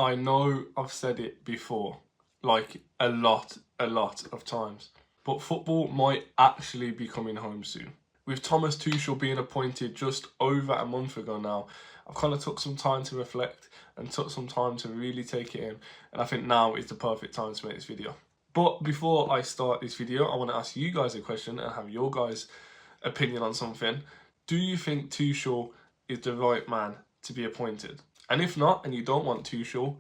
I know I've said it before, like a lot of times, but football might actually be coming home soon. With Thomas Tuchel being appointed just over a month ago now, I've kind of took some time to reflect and took some time to really take it in, and I think now is the perfect time to make this video. But before I start this video, I want to ask you guys a question and have your guys' opinion on something. Do you think Tuchel is the right man to be appointed? And if not, and you don't want Tuchel,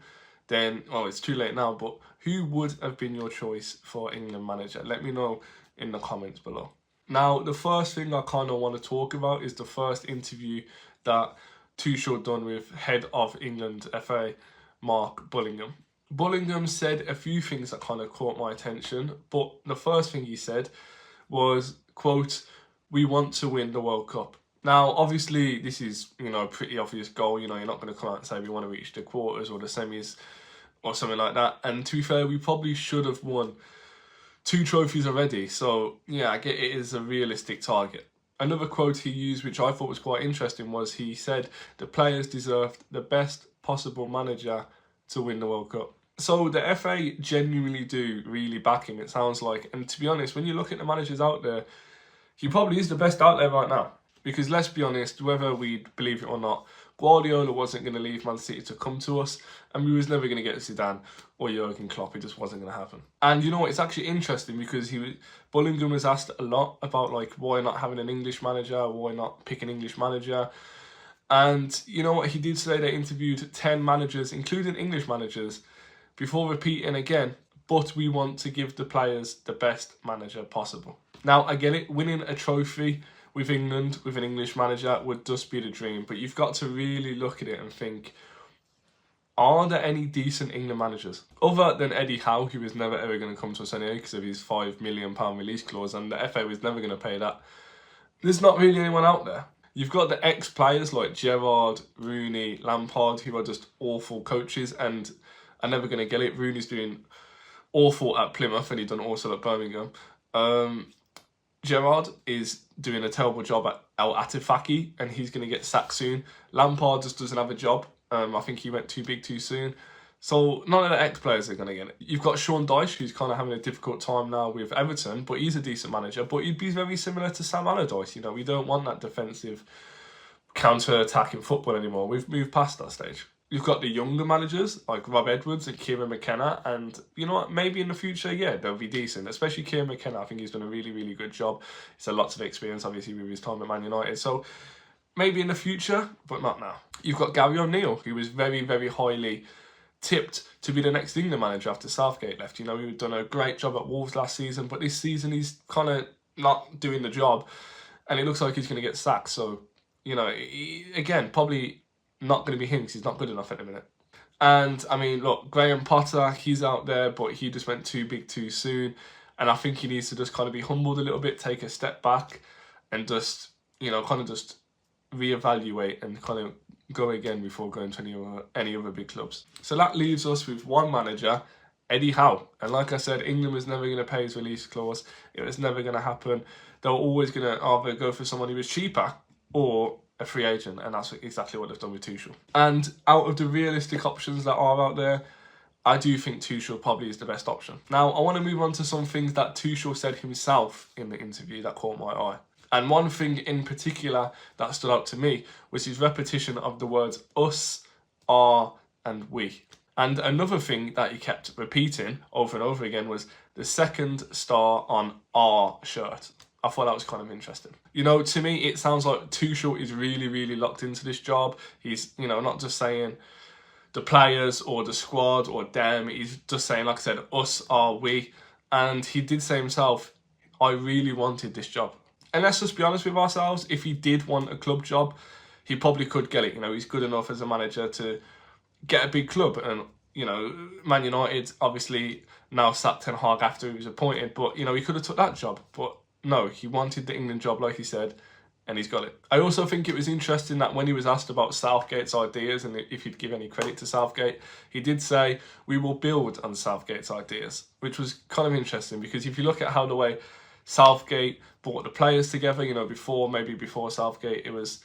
then, well, it's too late now, but who would have been your choice for England manager? Let me know in the comments below. Now, the first thing I kind of want to talk about is the first interview that Tuchel done with head of England FA, Mark Bullingham. Bullingham said a few things that kind of caught my attention, but the first thing he said was, quote, "We want to win the World Cup." Now, obviously, this is, a pretty obvious goal. You're not going to come out and say we want to reach the quarters or the semis or something like that. And to be fair, we probably should have won 2 trophies already. So, yeah, I get it is a realistic target. Another quote he used, which I thought was quite interesting, was he said the players deserved the best possible manager to win the World Cup. So the FA genuinely do really back him, it sounds like. And to be honest, when you look at the managers out there, he probably is the best out there right now. Because let's be honest, whether we believe it or not, Guardiola wasn't going to leave Man City to come to us, and we was never going to get Zidane or Jurgen Klopp. It just wasn't going to happen. And you know what? It's actually interesting because Bullingham was asked a lot about why not having an English manager, why not pick an English manager. And you know what? He did say they interviewed 10 managers, including English managers, before repeating again, but we want to give the players the best manager possible. Now, I get it, winning a trophy with England, with an English manager, would just be the dream. But you've got to really look at it and think, are there any decent England managers? Other than Eddie Howe, who was never ever going to come to us anyway because of his £5 million release clause, and the FA was never going to pay that. There's not really anyone out there. You've got the ex-players like Gerrard, Rooney, Lampard, who are just awful coaches and are never going to get it. Rooney's doing awful at Plymouth and he done also at Birmingham. Gerrard is doing a terrible job at El Atifaki and he's going to get sacked soon. Lampard just doesn't have a job. I think he went too big too soon. So none of the ex-players are going to get it. You've got Sean Dyche, who's kind of having a difficult time now with Everton, but he's a decent manager. But he'd be very similar to Sam Allardyce. We don't want that defensive counter-attacking football anymore. We've moved past that stage. You've got the younger managers like Rob Edwards and Kieran McKenna, and you know what, maybe in the future, yeah, they'll be decent, especially Kieran McKenna. I think he's done a really, really good job. He's had lots of experience, obviously, with his time at Man United, so maybe in the future, but not now. You've got Gary O'Neill, who was very, very highly tipped to be the next England manager after Southgate left. He done a great job at Wolves last season, but this season he's kind of not doing the job, and it looks like he's going to get sacked, so, again, probably not going to be him because he's not good enough at the minute. And, I mean, look, Graham Potter, he's out there, but he just went too big too soon. And I think he needs to just kind of be humbled a little bit, take a step back and just, kind of just reevaluate and kind of go again before going to any other big clubs. So that leaves us with one manager, Eddie Howe. And like I said, England was never going to pay his release clause. It was never going to happen. They were always going to either go for someone who was cheaper or a free agent, and that's exactly what they've done with Tuchel. And out of the realistic options that are out there, I do think Tuchel probably is the best option. Now, I want to move on to some things that Tuchel said himself in the interview that caught my eye. And one thing in particular that stood out to me was his repetition of the words us, our, and we. And another thing that he kept repeating over and over again was the second star on our shirt. I thought that was kind of interesting. To me, it sounds like Tuchel is really, really locked into this job. He's, not just saying the players or the squad or them. He's just saying, like I said, us, are we. And he did say himself, I really wanted this job. And let's just be honest with ourselves. If he did want a club job, he probably could get it. He's good enough as a manager to get a big club. And, Man United obviously now sacked Ten Hag after he was appointed. But, he could have took that job. But no, he wanted the England job, like he said, and he's got it. I also think it was interesting that when he was asked about Southgate's ideas and if he'd give any credit to Southgate, he did say, we will build on Southgate's ideas, which was kind of interesting because if you look at how the way Southgate brought the players together, before Southgate, it was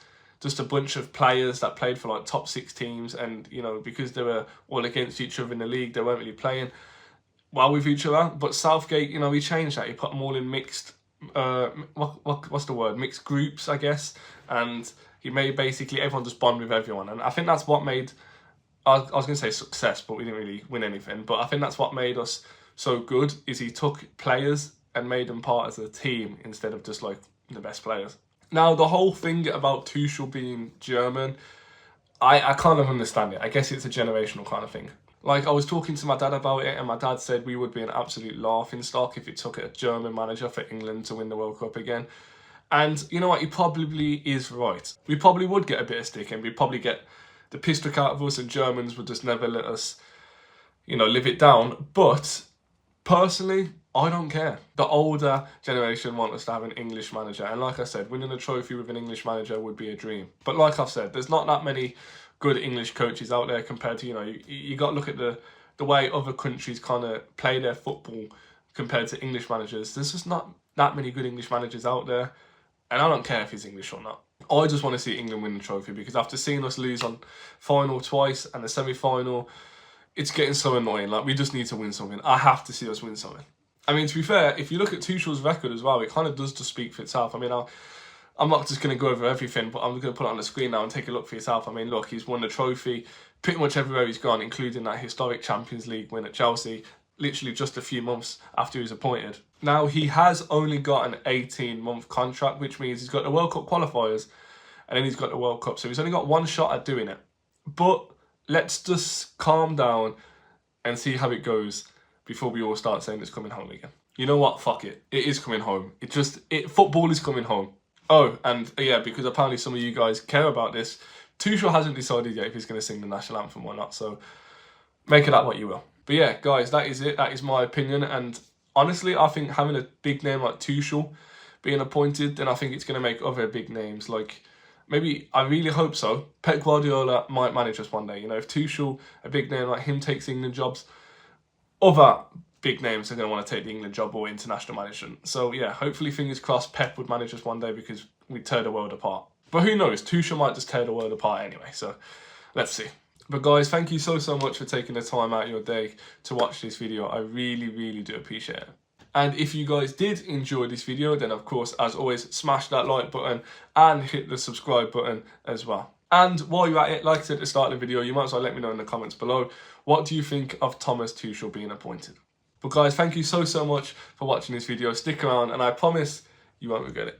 just a bunch of players that played for like top 6 teams, and you know, because they were all against each other in the league, they weren't really playing well with each other. But Southgate, you know, he changed that. He put them all in mixed, what's the word? Mixed groups, I guess. And he made basically everyone just bond with everyone. And I think that's what made, I was going to say success, but we didn't really win anything. But I think that's what made us so good, is he took players and made them part of the team instead of just like the best players. Now, the whole thing about Tuchel being German, I kind of understand it. I guess it's a generational kind of thing. Like, I was talking to my dad about it, and my dad said we would be an absolute laughing stock if it took a German manager for England to win the World Cup again. And you know what? He probably is right. We probably would get a bit of stick, and we'd probably get the piss took out of us, and Germans would just never let us, you know, live it down. But personally, I don't care. The older generation want us to have an English manager. And like I said, winning a trophy with an English manager would be a dream. But like I've said, there's not that many good English coaches out there compared to, you know, you got to look at the way other countries kind of play their football compared to English managers. There's just not that many good English managers out there. And I don't care if he's English or not. I just want to see England win the trophy, because after seeing us lose on final twice and the semi-final, it's getting so annoying. Like, we just need to win something. I have to see us win something. I mean, to be fair, if you look at Tuchel's record as well, it kind of does just speak for itself. I mean, I'm not just going to go over everything, but I'm going to put it on the screen now and take a look for yourself. I mean, look, he's won the trophy pretty much everywhere he's gone, including that historic Champions League win at Chelsea, literally just a few months after he was appointed. Now, he has only got an 18-month contract, which means he's got the World Cup qualifiers, and then he's got the World Cup. So he's only got one shot at doing it. But let's just calm down and see how it goes before we all start saying it's coming home again. You know what? Fuck it. It is coming home. Football is coming home. Oh, and yeah, because apparently some of you guys care about this, Tuchel hasn't decided yet if he's going to sing the national anthem or not. So make of that what you will. But yeah, guys, that is it. That is my opinion. And honestly, I think having a big name like Tuchel being appointed, then I think it's going to make other big names like, maybe, I really hope so, Pep Guardiola might manage us one day. You know, if Tuchel, a big name like him, takes England jobs, other big names are going to want to take the England job or international management. So yeah, hopefully, fingers crossed, Pep would manage us one day, because we'd tear the world apart. But who knows, Tuchel might just tear the world apart anyway, so let's see. But guys, thank you so much for taking the time out of your day to watch this video. I really, really do appreciate it. And if you guys did enjoy this video, then of course, as always, smash that like button and hit the subscribe button as well. And while you're at it, like I said at the start of the video, you might as well let me know in the comments below, what do you think of Thomas Tuchel being appointed? But guys, thank you so much for watching this video. Stick around, and I promise you won't regret it.